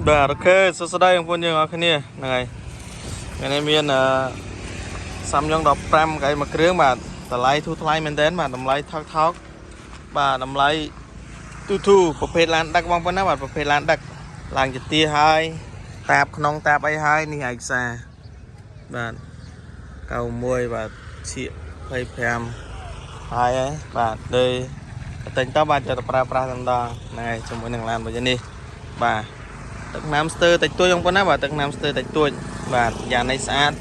បាទអូខេសួស្តីបងប្អូនយើងអរគ្នាហ្នឹងហើយថ្ងៃនេះមានសាំយ៉ុង15កៅមួយគ្រឿងបាទតម្លៃធូរថ្លៃមែនទែនបាទតម្លៃថោកបាទតម្លៃទូប្រភេទឡានដឹកបងប្អូនណាបាទប្រភេទឡានដឹកឡើងជាទាហើយតាបក្នុងតាបអីហើយនេះឯកសារបាទ91បាទឈៀក25ហើយបាទដូចតែងតបាទจะប្រើប្រាស់តែម្ដងហ្នឹងហើយជាមួយនឹងឡានរបស់យើងនេះបាទទឹកណាំស្ទើតិចតួចបងប្អូនណាបាទទឹកណាំស្ទើតិចតួចបាទយ៉ាងនេះស្អាត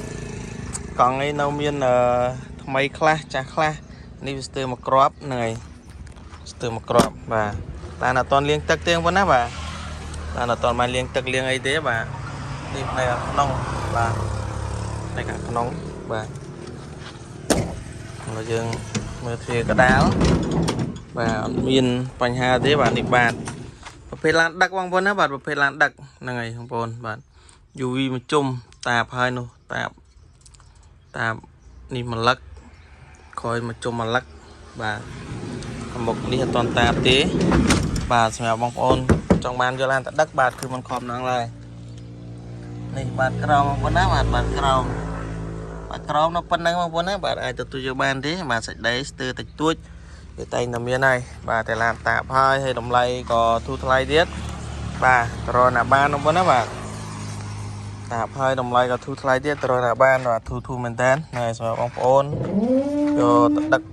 កង់នេះនៅមានថ្មីខ្លះចាស់ខ្លះនេះវាស្ទើមកគ្រាប់ហ្នឹងហើយស្ទើមកគ្រាប់បាទឡានអត់តន់លាងទឹកទេបងប្អូនណាបាទឡានអត់តន់បានលាងទឹកលាងអីទេបាទនេះផ្នែកក្នុងបាទផ្នែកក្នុងបាទហើយយើងមើលទ្វារកដាលបាទអត់មានបញ្ហាទេបាទនេះបាទប្រភេទឡានដឹកបងប្អូនណាបាទប្រភេទឡានដឹកហ្នឹងហើយបងប្អូនបាទ UV មកជុំតាបហើយនោះតាបនេះមួយលឹកក្រោយមកជុំមួយលឹកបាទមុខនេះអត់តន់តាបទេបាទសម្រាប់បងប្អូនចង់បានយកឡានដឹកបាទគឺមិនខំហ្នឹងឡើយនេះបាទក្រោមបងប្អូនណាបាទក្រោមនៅប៉ុណ្ណឹងបងប្អូនណាបាទអាចទទួលយកបានទេបាទសាច់ដីស្ទើរតិចតួចវាតែងតែមានហើយបាទតែឡានតាបហើយតម្លៃក៏ធូរថ្លៃទៀតបាទរណាបានបងប្អូនណាបាទតាបហើយតម្លៃក៏ធូរថ្លៃទៀតរណាបានបាទធូរមែនតើហើយសម្រាប់បងប្អូនយកដឹក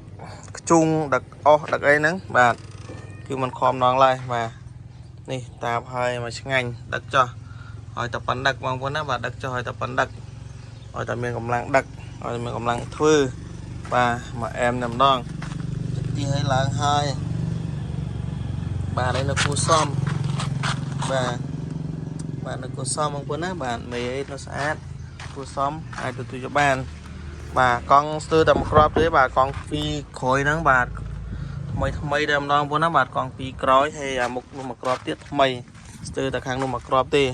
ខ្ជុងដឹកអស់ដឹកអីហ្នឹងបាទគឺមិនខំណងឡើយបាទនេះតាបហើយមកឆ្ងាញ់ដឹកចោះឲ្យតែប៉ុណ្ណឹកបងប្អូនណាបាទដឹកចុះឲ្យតែប៉ុណ្ណឹកឲ្យតែមានកម្លាំងដឹកឲ្យមានកម្លាំងធ្វើបាទមកអែមតែម្ដងទីឲ្យឡើងហើយបាទនេះនៅគូសំបាទនៅគូសំបងប្អូនណាបាទមេអីនៅស្អាតគូសំអាចទទួលយកបានបាទកង់ស្ទើរតែមួយគ្រាប់ទេបាទកង់2ក្រោយហ្នឹងបាទថ្មីតែម្ដងបងប្អូនណាបាទកង់2ក្រោយហើយអាមុខនោះមួយគ្រាប់ទៀតថ្មីស្ទើរតែខាងនោះមួយគ្រាប់ទេ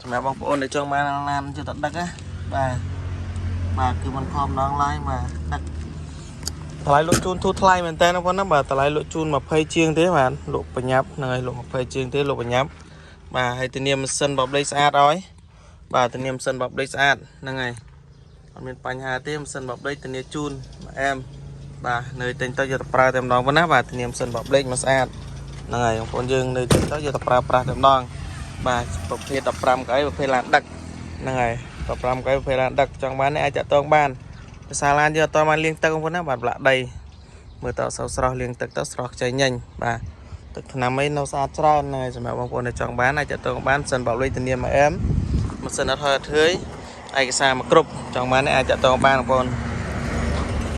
សម្រាប់បងប្អូនដែលចង់បានឡានជិះតដឹកណាបាទគឺមិនខំម្ដងឡើយបាទដឹកតម្លៃលក់ជូនធូរថ្លៃមែនតើបងប្អូនណាបាទតម្លៃលក់ជូន20ជាងទេបាទលក់ប្រញាប់ហ្នឹងហើយលក់20ជាងទេលក់ប្រញាប់បាទហើយធានាម៉ាស៊ីនបបលេខស្អាតឲ្យបាទធានាម៉ាស៊ីនបបលេខស្អាតហ្នឹងហើយអត់មានបញ្ហាទេម៉ាស៊ីនបបលេខធានាជូនអែមបាទនៅតែងទៅយកទៅប្រើតែម្ដងប៉ុណ្ណាបាទធានាម៉ាស៊ីនបបលេខមកស្អាតហ្នឹងហើយបងប្អូនយើងនៅតែងទៅយកទៅប្រើប្រាស់តែម្ដងបាទប្រភេទ15កៅប្រភេទឡានដឹកហ្នឹងហើយ15កៅប្រភេទឡានដឹកចង់បាននេះអាចតាក់ទងបានភាសាឡានយើងអត់តបានលាងទឹកបងប្អូនណាបាទប្លាក់ដីមើលតើស្រស់លាងទឹកទៅស្រស់ខ្ចីញញបាទទឹកថ្នាំអីនៅស្អាតច្រើនហើយសម្រាប់បងប្អូនដែលចង់បានអាចតាក់ទងបានសិនបបលេខធានាមកអែមម៉ាស៊ីនអត់ហើយអត់ធឿយឯកសារមកគ្រប់ចង់បាននេះអាចតាក់ទងបានបងប្អូន